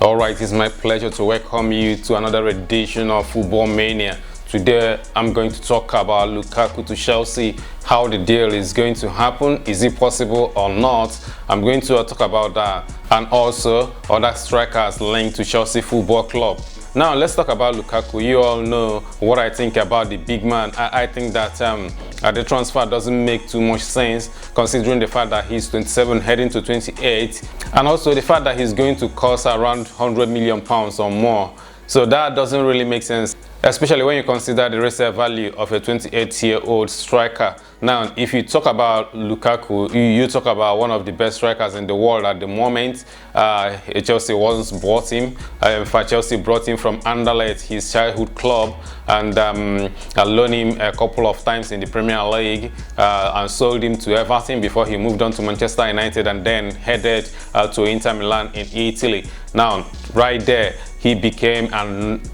Alright, it's my pleasure to welcome you to another edition of Football Mania. Today I'm going to talk about Lukaku to Chelsea, how the deal is going to happen, is it possible or not. I'm going to talk about that, and also other strikers linked to Chelsea Football Club. Now let's talk about Lukaku. You all know what I think about the big man. I think that the transfer doesn't make too much sense, considering the fact that he's 27 heading to 28, and also the fact that he's going to cost around £100 million or more. So that doesn't really make sense, especially when you consider the resale value of a 28-year-old striker. Now, if you talk about Lukaku, you talk about one of the best strikers in the world at the moment. Chelsea once bought him. In fact, Chelsea brought him from Anderlecht, his childhood club, and loaned him a couple of times in the Premier League, and sold him to Everton before he moved on to Manchester United and then headed to Inter Milan in Italy. Now, right there, he became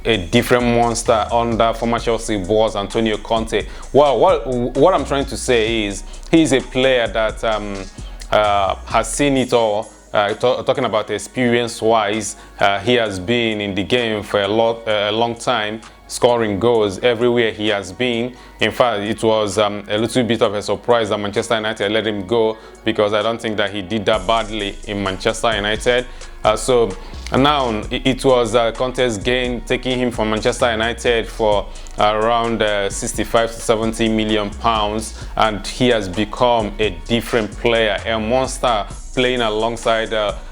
a different monster under former Chelsea boss Antonio Conte. Well, what I'm trying to say is he's a player that has seen it all. Talking about experience-wise, he has been in the game for a long time, scoring goals everywhere he has been. In fact, it was a little bit of a surprise that Manchester United let him go, because I don't think that he did that badly in Manchester United. So now it was Conte's gain, taking him from Manchester United for around 65 to 70 million pounds, and he has become a different player, a monster, playing alongside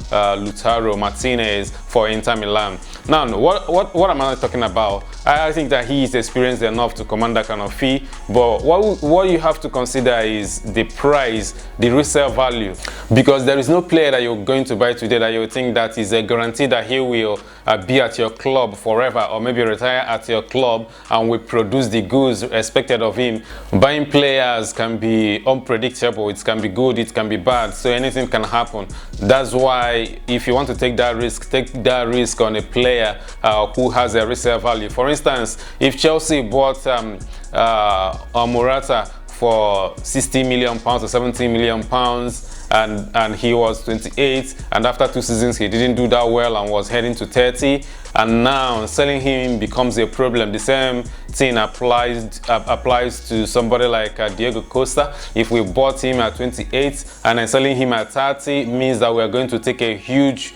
Lautaro Martinez for Inter Milan. Now, what am I talking about? I think that he is experienced enough to command that kind of fee, but what you have to consider is the price, the resale value, because there is no player that you're going to buy today that you think that is a guarantee that he will be at your club forever, or maybe retire at your club and will produce the goods expected of him. Buying players can be unpredictable, it can be good, it can be bad, so anything can happen. That's why if you want to take that risk on a player who has a resale value. For instance, if Chelsea bought Morata for £60 million or £70 million, and he was 28, and after 2 seasons he didn't do that well and was heading to 30, and now selling him becomes a problem. The same thing applies to somebody like Diego Costa. If we bought him at 28 and then selling him at 30, means that we're going to take a huge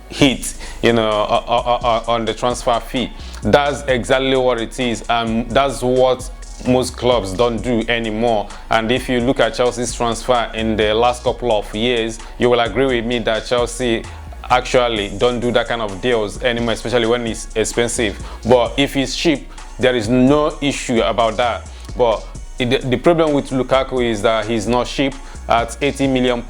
hit, you know, on the transfer fee. That's exactly what it is, and that's what most clubs don't do anymore. And if you look at Chelsea's transfer in the last couple of years, you will agree with me that Chelsea actually don't do that kind of deals anymore, especially when it's expensive. But if it's cheap, there is no issue about that. But the problem with Lukaku is that he's not cheap. At £80 million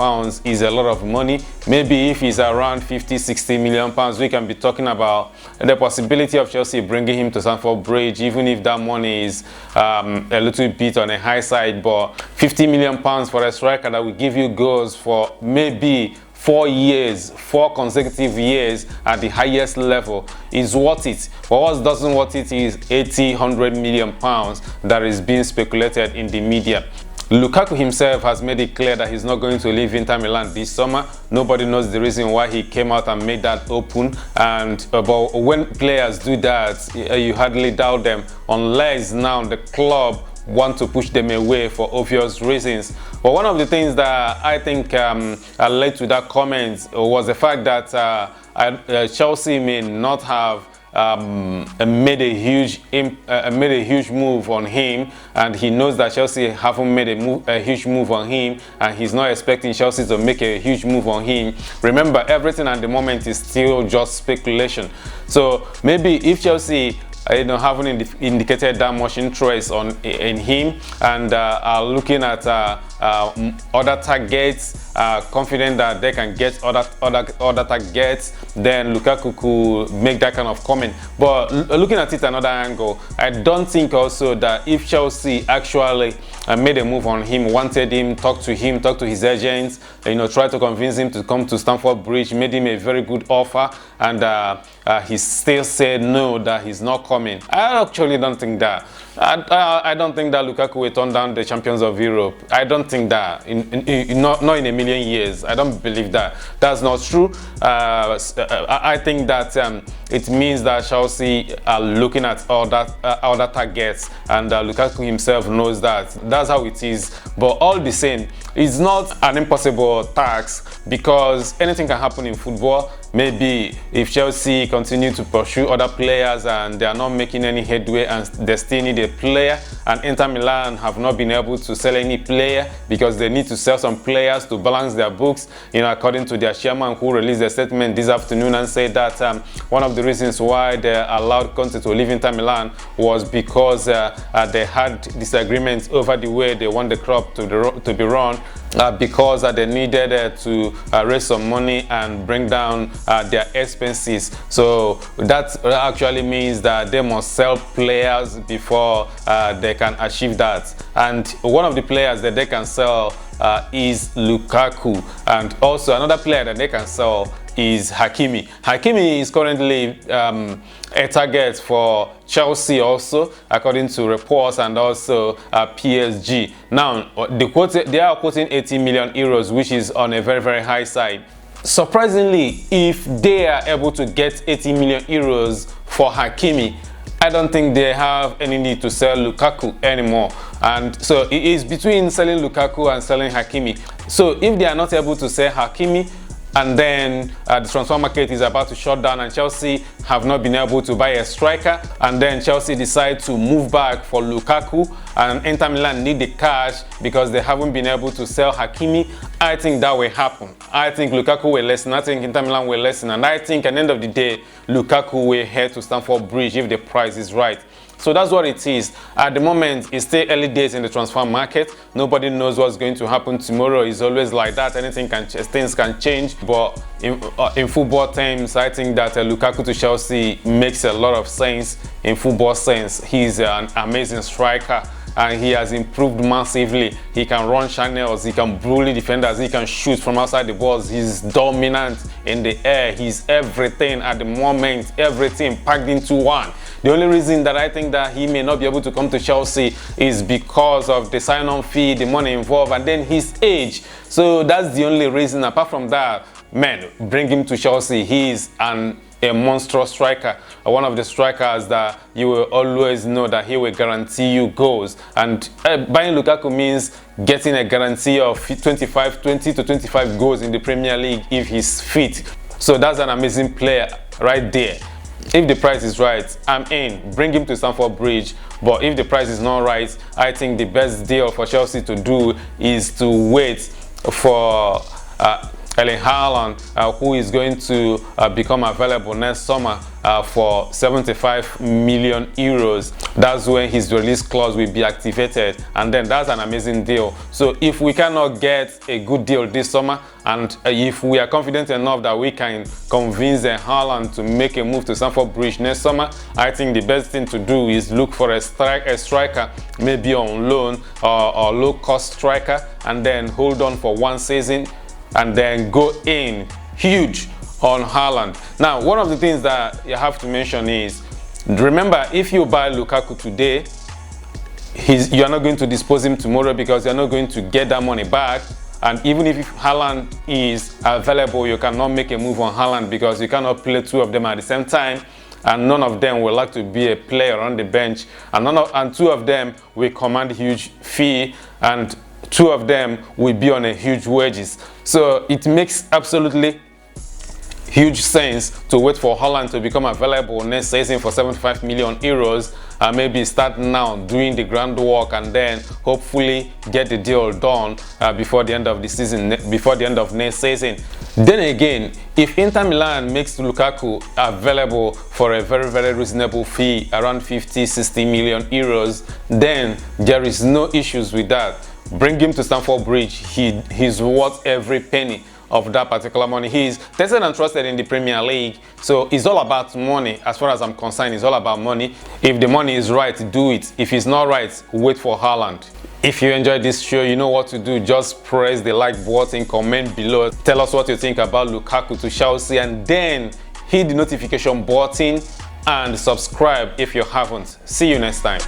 is a lot of money. Maybe if he's around 50-60 million pounds, we can be talking about the possibility of Chelsea bringing him to Stamford Bridge, even if that money is a little bit on the high side. But £50 million for a striker that will give you goals for maybe 4 consecutive years at the highest level is worth it. But what doesn't worth it is 100 million pounds that is being speculated in the media. Lukaku himself has made it clear that he's not going to leave Inter Milan this summer. Nobody knows the reason why he came out and made that open. And but when players do that, you hardly doubt them, unless now the club want to push them away for obvious reasons. But one of the things that I think led to that comment was the fact that Chelsea may not have made a huge move on him, and he knows that Chelsea haven't made a huge move on him, and he's not expecting Chelsea to make a huge move on him. Remember, everything at the moment is still just speculation. So maybe if Chelsea haven't indicated that much interest in him, and are looking at other targets, confident that they can get other targets, then Lukaku could make that kind of comment. But looking at it another angle, I don't think also that if Chelsea actually made a move on him, wanted him, talked to his agents, tried to convince him to come to Stamford Bridge, made him a very good offer, and he still said no, that he's not coming. I actually don't think that. I don't think that Lukaku will turn down the champions of Europe. I don't think that. Not in a million years. I don't believe that. That's not true. I think that it means that Chelsea are looking at other targets, and Lukaku himself knows that. That's how it is. But all the same, it's not an impossible task, because anything can happen in football. Maybe if Chelsea continue to pursue other players and they are not making any headway and they still need a player, and Inter Milan have not been able to sell any player because they need to sell some players to balance their books, according to their chairman, who released a statement this afternoon and said that one of the reasons why they allowed Conte to leave Inter Milan was because they had disagreements over the way they want the club to be run, because they needed to raise some money and bring down their expenses. So that actually means that they must sell players before they can achieve that. And one of the players that they can sell is Lukaku, and also another player that they can sell is Hakimi. Hakimi is currently a target for Chelsea also, according to reports, and also PSG. Now, they are quoting 80 million euros, which is on a very, very high side. Surprisingly, if they are able to get 80 million euros for Hakimi, I don't think they have any need to sell Lukaku anymore. And so it is between selling Lukaku and selling Hakimi. So if they are not able to sell Hakimi, and then the transfer market is about to shut down and Chelsea have not been able to buy a striker, and then Chelsea decide to move back for Lukaku, and Inter Milan need the cash because they haven't been able to sell Hakimi, I think that will happen. I think Lukaku will lessen, I think Inter Milan will lessen, and I think at the end of the day, Lukaku will head to Stamford Bridge if the price is right. So that's what it is. At the moment, it's still early days in the transfer market. Nobody knows what's going to happen tomorrow. It's always like that. Things can change. But in football terms, I think that Lukaku to Chelsea makes a lot of sense in football sense. He's an amazing striker, and he has improved massively. He can run channels, he can bully defenders, he can shoot from outside the box. He's dominant in the air. He's everything at the moment, everything packed into one. The only reason that I think that he may not be able to come to Chelsea is because of the sign-on fee, the money involved, and then his age. So that's the only reason. Apart from that, man, bring him to Chelsea. He is a monstrous striker, one of the strikers that you will always know that he will guarantee you goals. And buying Lukaku means getting a guarantee of 20 to 25 goals in the Premier League if he's fit. So that's an amazing player right there. If the price is right, I'm in. Bring him to Stamford Bridge. But if the price is not right, I think the best deal for Chelsea to do is to wait for Erling Haaland, who is going to become available next summer for 75 million euros. That's when his release clause will be activated, and then that's an amazing deal. So if we cannot get a good deal this summer, and if we are confident enough that we can convince Haaland to make a move to Stamford Bridge next summer, I think the best thing to do is look for a striker, maybe on loan or low-cost striker, and then hold on for one season, and then go in huge on Haaland. Now, one of the things that you have to mention is, remember, if you buy Lukaku today, you're not going to dispose him tomorrow, because you're not going to get that money back. And even if Haaland is available, you cannot make a move on Haaland because you cannot play two of them at the same time, and none of them will like to be a player on the bench, and two of them will command a huge fee, and two of them will be on a huge wages. So it makes absolutely huge sense to wait for Haaland to become available next season for 75 million euros, and maybe start now doing the groundwork, and then hopefully get the deal done before the end of the season, before the end of next season. Then again, if Inter Milan makes Lukaku available for a very, very reasonable fee, around 50-60 million euros, then there is no issues with that. Bring him to Stamford Bridge. He's worth every penny of that particular money. He's tested and trusted in the Premier League, so it's all about money. As far as I'm concerned, it's all about money. If the money is right, do it. If it's not right, wait for Haaland. If you enjoyed this show, you know what to do. Just press the like button, comment below, tell us what you think about Lukaku to Chelsea, and then hit the notification button and subscribe if you haven't. See you next time.